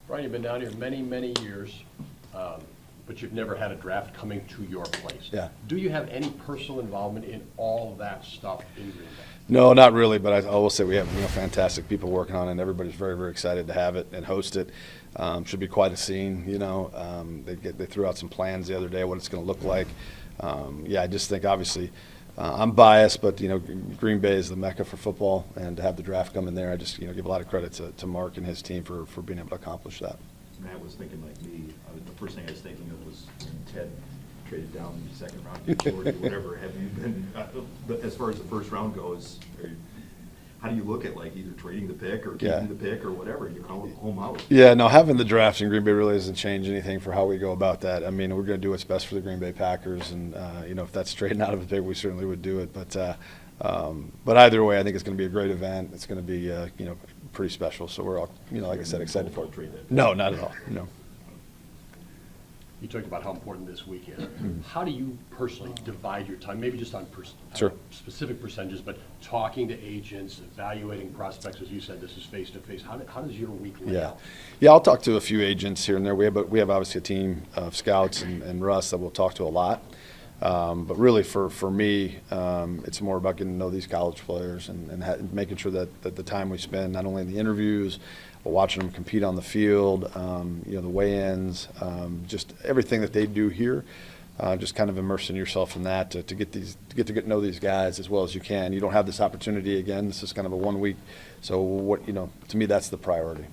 Brian, you've been down here many, many years, but you've never had a draft coming to your place. Yeah. Do you have any personal involvement in all that stuff in Green Bay? No, not really, but I will say we have fantastic people working on it, and everybody's very, very excited to have it and host it. Should be quite a scene, They threw out some plans the other day what it's going to look like. I just think obviously I'm biased, but Green Bay is the mecca for football, and to have the draft come in there, I just give a lot of credit to Mark and his team for being able to accomplish that. Matt was thinking like me. The first thing I was thinking of was Ted traded down in the second round to Georgia, whatever. Have you been, as far as the first round goes, how do you look at like either trading the pick or keeping the pick or whatever? You're home out. Yeah, no, having the draft in Green Bay really doesn't change anything for how we go about that. I mean, we're going to do what's best for the Green Bay Packers, and if that's trading out of a pick, we certainly would do it. But either way, I think it's going to be a great event. It's going to be pretty special. So we're all like I said, excited for it. No, not at all. No. You talked about how important this week is. How do you personally divide your time, maybe just on specific percentages, but talking to agents, evaluating prospects, as you said, this is face-to-face. How does your week lay out? Yeah, I'll talk to a few agents here and there. We have obviously a team of scouts and Russ that we'll talk to a lot. But really for me, it's more about getting to know these college players and making sure that the time we spend, not only in the interviews, but watching them compete on the field, the weigh-ins, just everything that they do here, just kind of immersing yourself in that to get to know these guys as well as you can. You don't have this opportunity again. This is kind of a 1 week. So to me, that's the priority.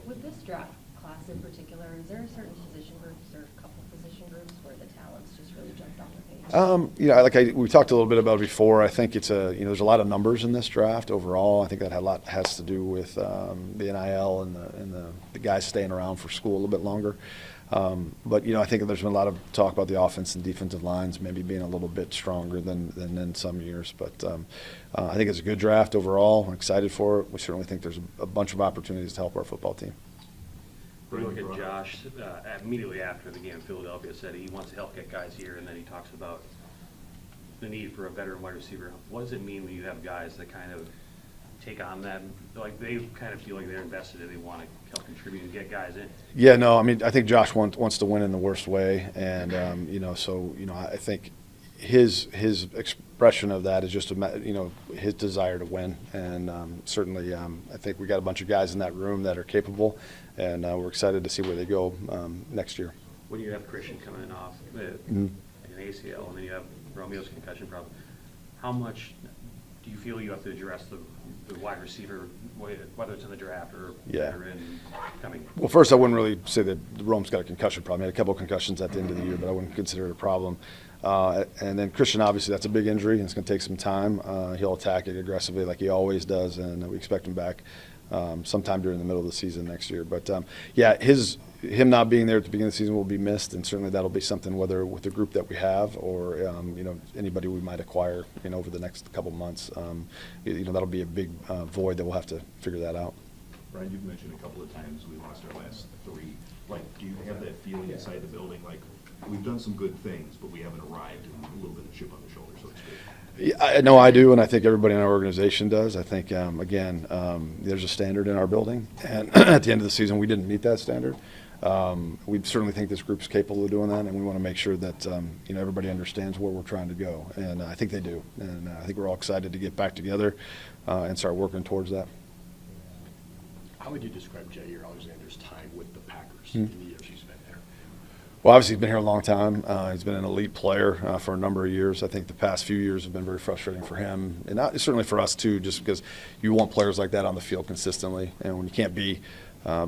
With this draft class in particular, is there a certain position groups or a couple position groups where the talents just really jumped off the page? We talked a little bit about it before. I think it's there's a lot of numbers in this draft overall. I think that has to do with the NIL and the guys staying around for school a little bit longer. But I think there's been a lot of talk about the offense and defensive lines maybe being a little bit stronger than in some years. But I think it's a good draft overall. I'm excited for it. We certainly think there's a bunch of opportunities to help our football team. We look at Josh immediately after the game in Philadelphia said he wants to help get guys here, and then he talks about the need for a veteran wide receiver. What does it mean when you have guys that kind of take on that, like they kind of feel like they're invested and they want to help contribute and get guys in? Yeah, no, I mean, I think Josh wants to win in the worst way, and I think his expression of that is just his desire to win, and certainly I think we got a bunch of guys in that room that are capable, and we're excited to see where they go next year. When you have Christian coming off an ACL and then you have Romeo's concussion problem, how much do you feel you have to address the wide receiver, whether it's in the draft or in coming? Well, first, I wouldn't really say that Rome's got a concussion problem. He had a couple of concussions at the end of the year, but I wouldn't consider it a problem. And then Christian, obviously, that's a big injury, and it's going to take some time. He'll attack it aggressively like he always does, and we expect him back sometime during the middle of the season next year. But, him not being there at the beginning of the season will be missed, and certainly that'll be something, whether with the group that we have or anybody we might acquire over the next couple months. That'll be a big void that we'll have to figure that out. Brian, you've mentioned a couple of times we lost our last three. Do you have that feeling inside the building like we've done some good things, but we haven't arrived, and a little bit of chip on the shoulder, so to speak? Yeah, no, I do, and I think everybody in our organization does. I think, there's a standard in our building, and at the end of the season, we didn't meet that standard. We certainly think this group's capable of doing that, and we want to make sure that everybody understands where we're trying to go, and I think they do. And I think we're all excited to get back together and start working towards that. How would you describe Jair Alexander's time with the Packers in the years he's been there? Well, obviously he's been here a long time. He's been an elite player for a number of years. I think the past few years have been very frustrating for him, and certainly for us too, just because you want players like that on the field consistently, and when you can't be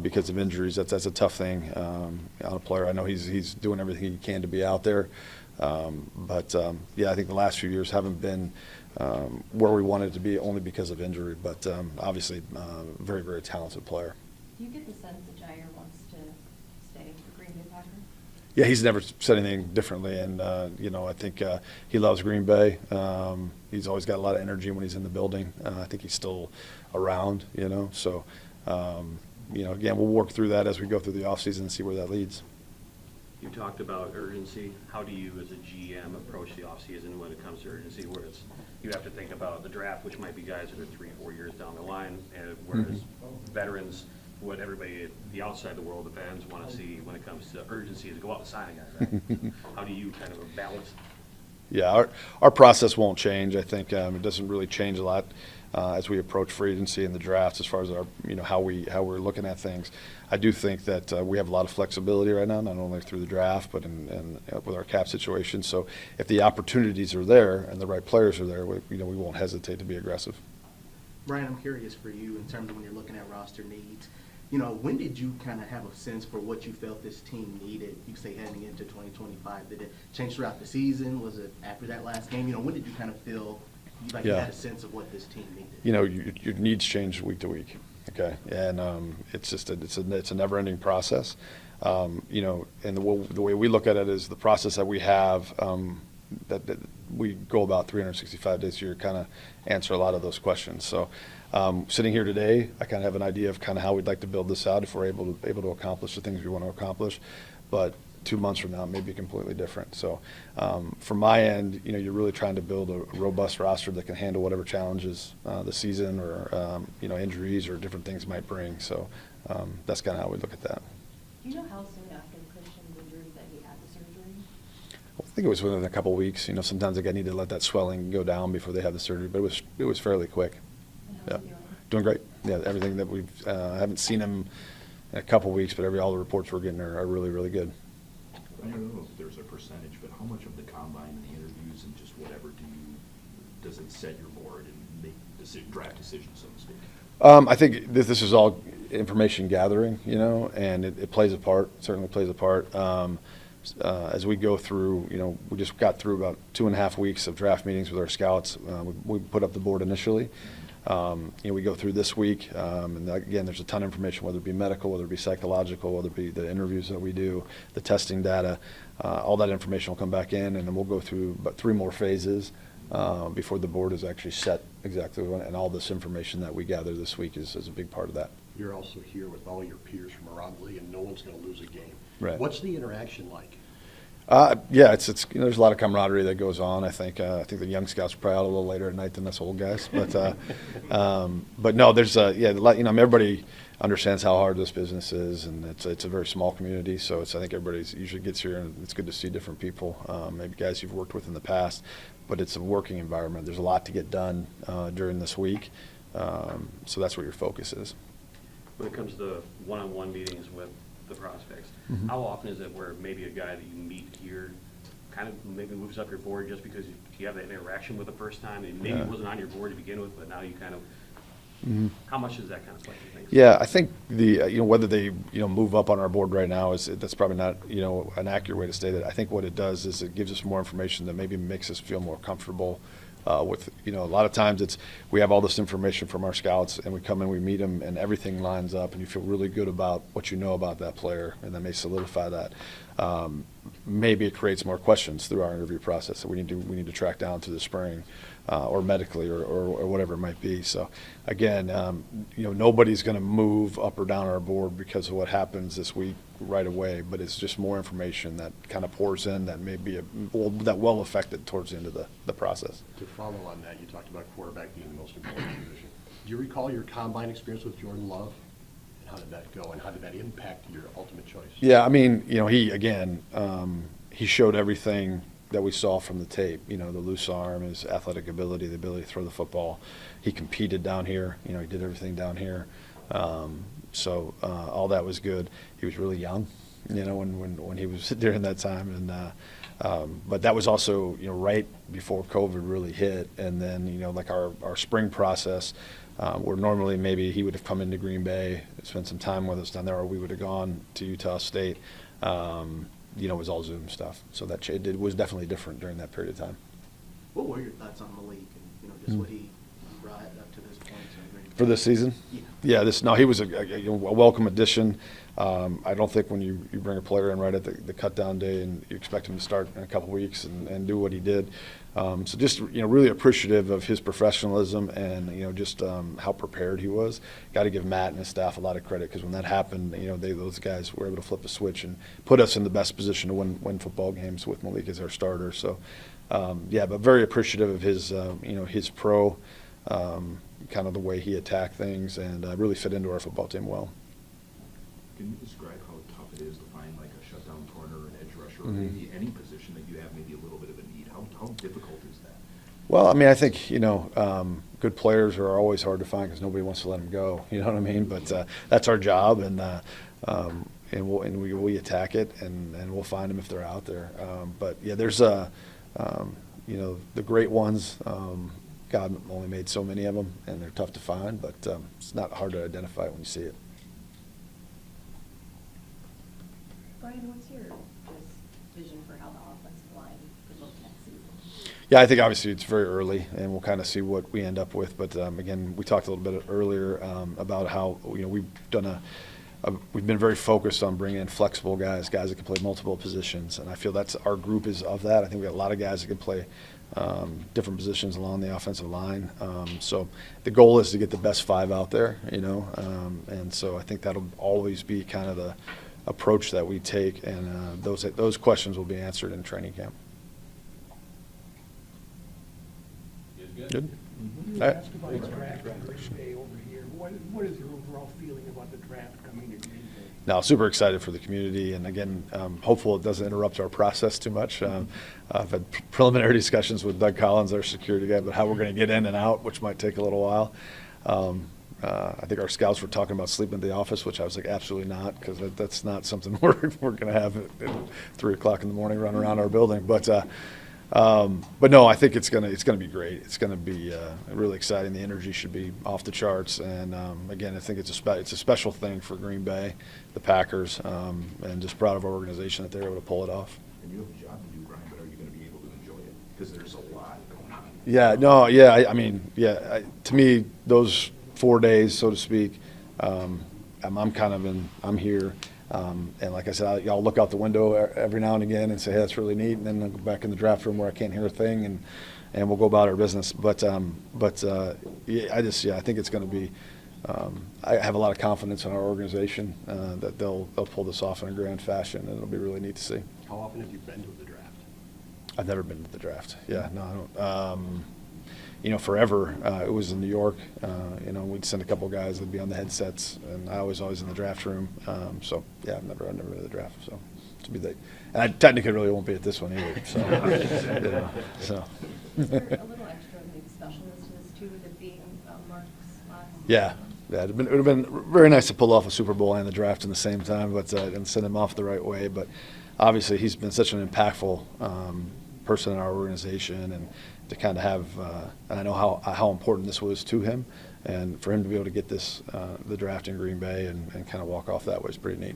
because of injuries, that's a tough thing on a player. I know he's doing everything he can to be out there, but I think the last few years haven't been where we wanted to be only because of injury. But obviously, very, very talented player. Do you get the sense that Jair wants to stay with Green Bay Packers? Yeah, he's never said anything differently, and I think he loves Green Bay. He's always got a lot of energy when he's in the building. I think he's still around, so. Again, we'll work through that as we go through the offseason and see where that leads. You talked about urgency. How do you, as a GM, approach the offseason when it comes to urgency, where you have to think about the draft, which might be guys that are 3-4 years down the line, and whereas veterans, what everybody, the outside the world, the fans want to see when it comes to urgency is go out and sign a guy, right? How do you kind of balance? Yeah, our process won't change. I think it doesn't really change a lot as we approach free agency and the drafts as far as our, how we're looking at things. I do think that we have a lot of flexibility right now, not only through the draft, but in with our cap situation. So if the opportunities are there and the right players are there, we won't hesitate to be aggressive. Brian, I'm curious for you in terms of when you're looking at roster needs. When did you kind of have a sense for what you felt this team needed, you say, heading into 2025? Did it change throughout the season? Was it after that last game? When did you kind of feel like you had a sense of what this team needed? Your needs change week to week, okay? And it's just it's a never-ending process. And the way we look at it is the process that we have that we go about 365 days a year, kind of answer a lot of those questions. So sitting here today, I kind of have an idea of kind of how we'd like to build this out if we're able to accomplish the things we want to accomplish. But 2 months from now, it may be completely different. So from my end, you're really trying to build a robust roster that can handle whatever challenges the season or injuries or different things might bring. So that's kind of how we look at that. Do you know how soon after Christian's injury that he had the surgery? I think it was within a couple of weeks. Sometimes they need to let that swelling go down before they have the surgery, but it was fairly quick. And how's Yeah, he doing great. Yeah, everything that we've haven't seen him in a couple of weeks, but all the reports we're getting are really, really good. I don't know if there's a percentage, but how much of the combine and the interviews and just whatever does it set your board and make draft decisions, so to speak? I think this is all information gathering, and it plays a part. Certainly plays a part. As we go through, we just got through about 2.5 weeks of draft meetings with our scouts. We put up the board initially. We go through this week, and again, there's a ton of information, whether it be medical, whether it be psychological, whether it be the interviews that we do, the testing data. All that information will come back in, and then we'll go through about 3 more phases before the board is actually set exactly when. And all this information that we gather this week is a big part of that. You're also here with all your peers from around the league, and no one's going to lose a game. Right. What's the interaction like? Yeah, it's there's a lot of camaraderie that goes on. I think the young scouts are probably out a little later at night than us old guys, but no, there's everybody understands how hard this business is, and it's a very small community. So I think everybody usually gets here, and it's good to see different people, maybe guys you've worked with in the past, but it's a working environment. There's a lot to get done during this week, so that's where your focus is. When it comes to one-on-one meetings with the prospects, how often is it where maybe a guy that you meet here kind of maybe moves up your board just because you have that interaction with the first time and maybe it wasn't on your board to begin with, but now you kind of, how much does that kind of play into things? Yeah, I think whether they move up on our board right now that's probably not an accurate way to state it. I think what it does is it gives us more information that maybe makes us feel more comfortable with a lot of times we have all this information from our scouts and we come in, we meet them, and everything lines up and you feel really good about what you know about that player, and that may solidify that. Maybe it creates more questions through our interview process that we need to track down through the spring or medically or whatever it might be. So again, nobody's going to move up or down our board because of what happens this week right away, but it's just more information that kind of pours in that may be that will affect it towards the end of the process. To follow on that, you talked about quarterback being the most important position. Do you recall your combine experience with Jordan Love? And how did that go, and how did that impact your ultimate choice? Yeah, I mean, he showed everything that we saw from the tape. The loose arm, his athletic ability, the ability to throw the football. He competed down here. He did everything down here. So all that was good. He was really young, when he was during that time, and but that was also right before COVID really hit, and then like our spring process, where normally maybe he would have come into Green Bay, spent some time with us down there, or we would have gone to Utah State. It was all Zoom stuff, so that it was definitely different during that period of time. What were your thoughts on Malik and just what he brought up to this point? For this season? Yeah. He was a welcome addition. I don't think when you bring a player in right at the cut down day and you expect him to start in a couple weeks and do what he did. So just really appreciative of his professionalism and just how prepared he was. Got to give Matt and his staff a lot of credit, because when that happened, those guys were able to flip a switch and put us in the best position to win football games with Malik as our starter. So but very appreciative of his pro. Kind of the way he attacked things, and really fit into our football team well. Can you describe how tough it is to find like a shutdown corner, an edge rusher, or Mhm. maybe any position that you have maybe a little bit of a need? How difficult is that? Well, I mean, I think, good players are always hard to find because nobody wants to let them go, you know what I mean? But that's our job, and we attack it, and we'll find them if they're out there. But, yeah, there's, the great ones, God only made so many of them, and they're tough to find, but it's not hard to identify when you see it. Brian, what's your just vision for how the offensive line could look next season? Yeah, I think obviously it's very early, and we'll kind of see what we end up with. But again, we talked a little bit earlier about how we've done we've been very focused on bringing in flexible guys that can play multiple positions, and I feel that's our group is of that. I think we got a lot of guys that can play different positions along the offensive line. So the goal is to get the best 5 out there, and so I think that'll always be kind of the approach that we take, and those questions will be answered in training camp. Good. You asked about the draft in Green Bay over here. What is your overall feeling about the draft coming to Green Bay? Now, super excited for the community, and again, hopeful it doesn't interrupt our process too much. I've had preliminary discussions with Doug Collins, our security guy, about how we're going to get in and out, which might take a little while. I think our scouts were talking about sleeping at the office, which I was like, absolutely not, because that's not something we're going to have at 3 o'clock in the morning run around our building. But no, I think it's gonna be great. It's gonna be really exciting. The energy should be off the charts. And again, I think it's a special thing for Green Bay, the Packers, and just proud of our organization that they're able to pull it off. And you have a job to do, Brian, but are you going to be able to enjoy it? Because there's a lot going on. Yeah, no, yeah. I mean, yeah. To me, those 4 days, so to speak, I'm here. And like I said, I'll look out the window every now and again and say, hey, that's really neat. And then I'll go back in the draft room where I can't hear a thing, and we'll go about our business. But yeah, I think it's going to be. I have a lot of confidence in our organization that they'll pull this off in a grand fashion, and it'll be really neat to see. How often have you been to the draft? I've never been to the draft. Yeah, no, I don't. Forever, it was in New York. We'd send a couple guys that'd be on the headsets, and I was always in the draft room. So yeah, I've never been to the draft. So to be the, and I technically really won't be at this one either. So, so. Is there a little extra maybe specialness to this too, with it being Mark's last? Yeah. Yeah, it would have been very nice to pull off a Super Bowl and the draft in the same time, but and send him off the right way. But obviously, he's been such an impactful person in our organization, and to kind of have, and I know how important this was to him, and for him to be able to get this, the draft in Green Bay and kind of walk off that way is pretty neat.